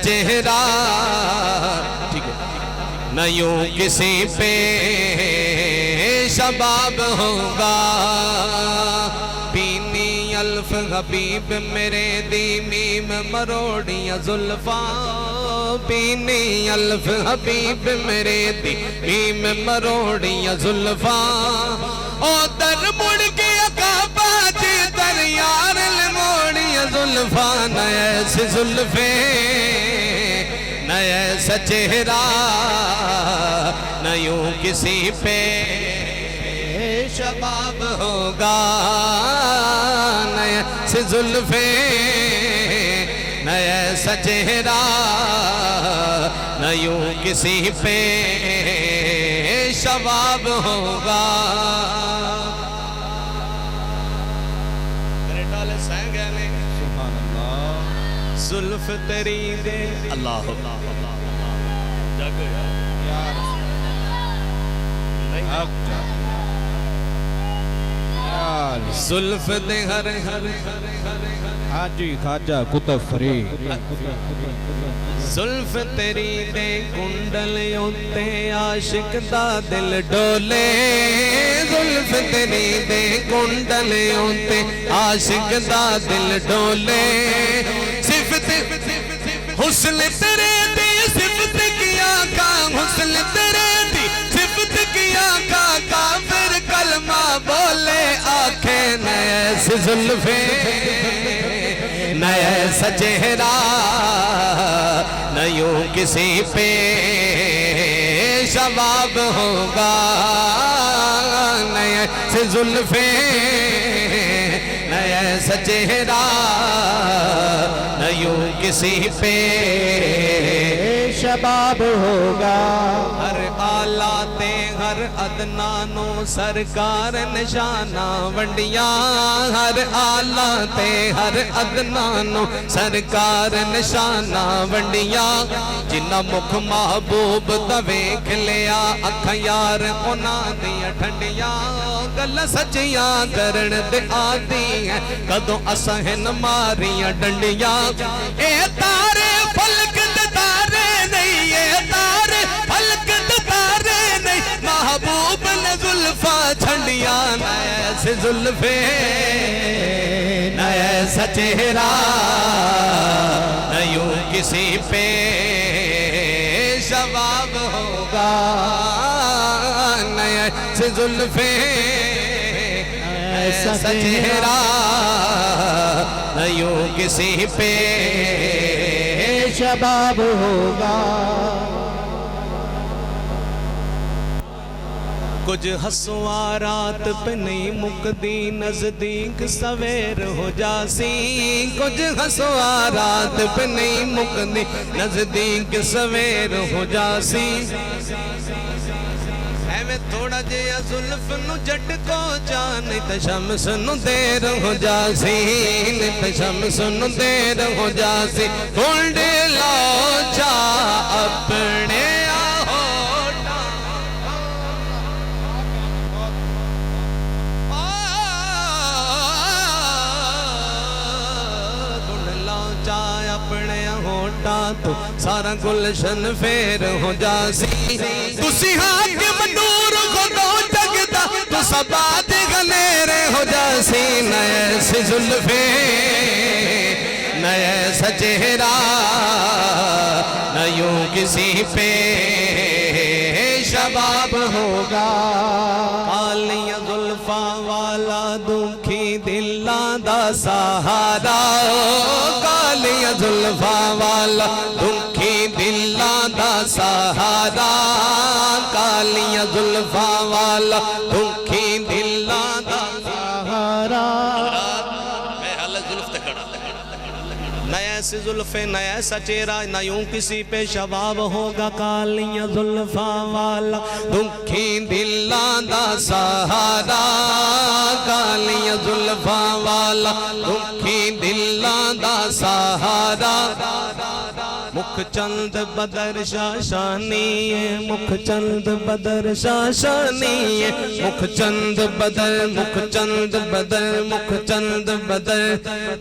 چہرہ ٹھیک ہے نہ یوں کسی پہ شباب ہوگا بینی الف حبیب میرے دی میم مروڑیاں زلفاں بینی الف حبیب میرے دی میم مروڑیاں زلفاں او در مڑ کے اقابا جی در یار الموڑیاں زلفاں نہ ایسے زلفیں نہ ایسا چہرہ نہ یوں کسی پہ شباب ہوگا نہ ایسے زلفیں نہ ایسا چہرہ نہ یوں کسی پہ شباب ہوگا میرے ڈالے سائیں گئے نے سبحان اللہ زلف تیری دے اللہ جاگو یار زلف دے ہر حاجی خواجہ کتب فرید زلف تیری دے کنڈلیوں تے عاشق دا دل ڈولے زلف تیری دے کنڈلیوں تے عاشق دا دل ڈولے صفت حسن تیرے دی صفت کیا کا حسن تیرے دی صفت کیا کا کافر کلمہ بولے آنکھیں نہ ایسے زلفیں نہ ایسا چہرہ نہ یوں کسی پہ شباب ہوگا نہ ایسے زلفیں نہ ایسا چہرہ نہ یوں کسی پہ شباب ہوگا ہر آلات ہر ادنانوں سرکار نشانہ ونڈیاں ہر آلات ہر ادنانوں سرکار نشانہ ونڈیاں جنہ مکھ محبوب دویکھ لیا اکھا یار انہاں دیا ٹھنڈیاں گل سچیاں کرن دے آدھی ہیں کدوں اسہن ماریاں ڈنڈیاں اے تارے فلک دے تارے نہیں اے تارے فلک دے تارے نہیں محبوب نے زلفاں چھنڈیاں نہ ایسے زلفیں نہ ایسا چہرہ نہ یوں کسی پہ شباب ہوگا نہ ایسے زلفیں ایسا چہرہ نہ یوں کسی پہ شباب ہوگا کچھ ہسوارات پہ نہیں مکدی نزدیک سویر ہو جاسی کچھ ہسوارات پہ نہیں مکدی نزدیک سویر ہو جاسی ایویں تھوڑا جیا زلف نو جٹ کو جانی تا شمس نو دیر ہو جاسی تا شمس نو دیر ہو جاسی کھلڈ لو جا اپنے تو سارا گلشن پھر ہو جاسی تسی حاکم نور کو دو جگتا تو سبات غنیرے ہو جاسی نہ ایسے زلفیں نہ ایسا چہرہ نہ یوں کسی پہ شباب ہوگا کالیاں زلفاں والا دکھی دلاں دا سہارا کالیاں زلفاں والا دکھی دلاں دا سہارا کالیاں زلفاں والا دکھی دلاں دا سہارا نہ ایسے زلفیں نہ ایسا چہرہ نہ یوں کسی پہ شباب ہوگا کالیاں زلفاں والا دکھی دلاں دا سہارا کالیاں زلفاں والا دکھی دلاں دا سہارا मुख चंद बदर शाशानी मुख चंद बदर शाशानी मुख चंद बदर मुख चंद बदर मुख चंद बदर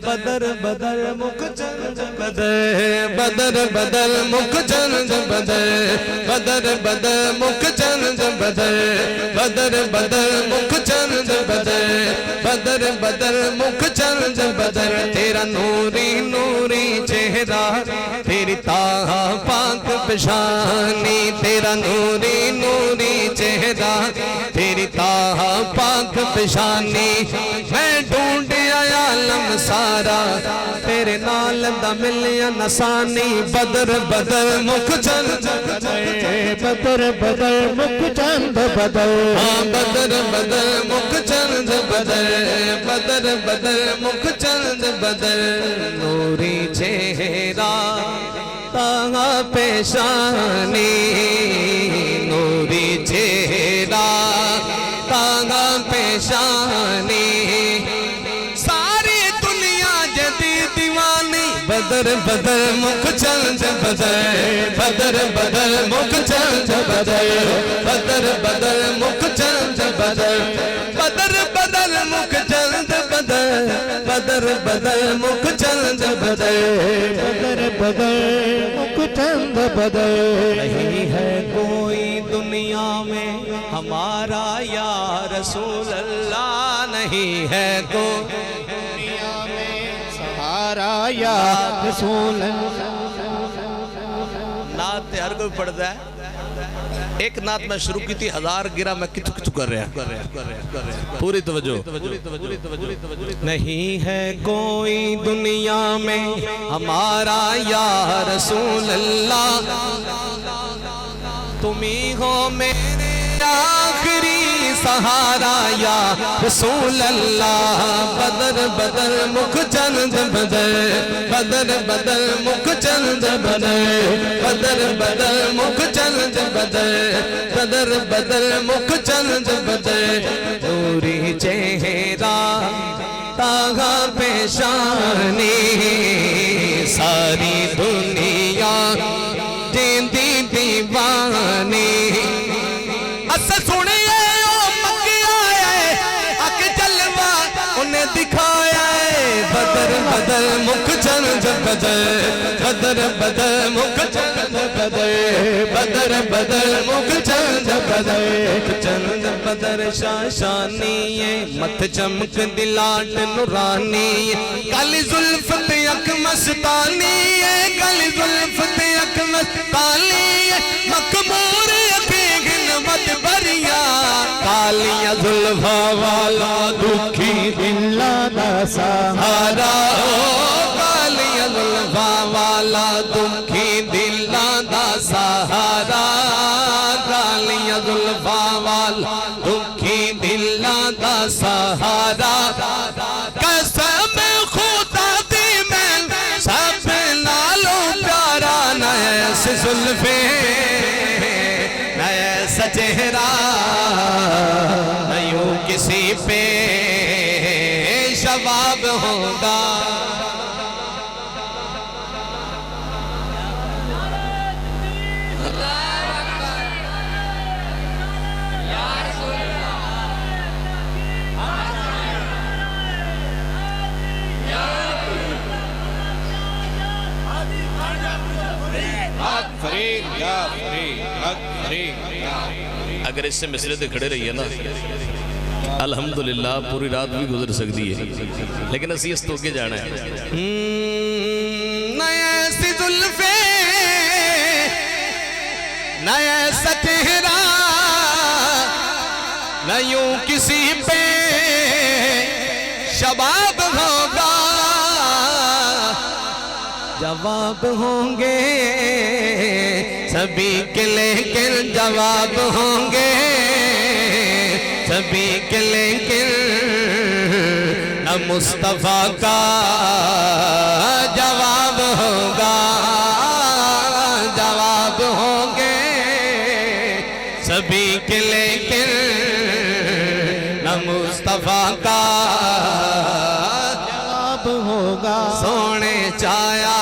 बदर बदर मुख चंद बदर बदर बदर मुख चंद बदर बदर बदर मुख चंद बदर बदर बदर मुख चंद बदर बदर बदर मुख चंद बदर तेरा नूरी नूरी चेहरा तेरी ताहा पाक पेशानी तेरा नूरी नूरी चेहरा तेरी ताहा पाक पेशानी मैं ढूंढ आया आलम सारा तेरे नाल दा मिलिया नसानी बदर बदर मुख चंद बदर बदर मुख चंद बदर हाँ बदर बदर मुख चंद बदर बदर बदर मुख चंद बदर नूरी चेहरा ताहा पेशानी नूरी चेहरा ताहा पेशानी सारी दुनिया जदी दीवानी बदर बदर मुख चंद बदर बदर बदर मुख चंद बदर बदर बदर मुख चंद बदर बदर बदर मुख चंद बदर बदर बदर मुख चंद बदर बदर बदर मुख चंद बदर नहीं है कोई दुनिया में हमारा या रसूल अल्लाह नहीं है कोई दुनिया में सहारा या रसूल नात हर कोई पढ़ता है एक नात में शुरू की थी 1000 गिरा मैं किचु किचु कर रहा पूरी तवज्जो नहीं है कोई दुनिया में हमारा या रसूल अल्लाह तुम ही हो मेरे आखिरी सहारा या रसूल अल्लाह बदर बदर मुख चंद बदर बदर बदर मुख चंद बदर बदर बदर मुख चंद बदर बदर बदर मुख चंद बदर नूरी चेहरा ताहा पेशानी सारी दुनिया जिंदी दीवानी असा सुनिए ओ मक्किया है आके जलवा उन्हें दिखाया है बदर बदर मुख चंद बदर बदर बदर मुख चंद बदर बदर बदर मुख चंद बदर चंद बदर शाशानी मत चमक दिलाट नुरानी काली जुल्फ ते अख मस्तानी काली जुल्फ ते अख मस्तानी मखमूर मत बरिया कालिया जुल्फा वाला दुखी दिला दा सहारा कालिया जुल्फा वाला दुखी दिला दा सहारा कालिया जुल्फा वाला दुखी दिला दा सहारा कसम खुदा दी मैं सब नालों प्यारा नैस जुल्फे चेहरा नहीं किसी पे शबाब होगा अगर इससे मिसरे ते खड़े रहिए ना अल्हम्दुलिल्लाह पूरी रात भी गुजर सकती है लेकिन असी इस तो के जाना है नया सी जुल्फे नया सा चेहरा न यूं किसी पे शबाब होगा जवाब होंगे सभी के लेकिन जवाब होंगे सभी के लेकिन न मुस्तफा का जवाब होगा जवाब होंगे सभी के लेकिन न मुस्तफा का जवाब होगा सोने चाया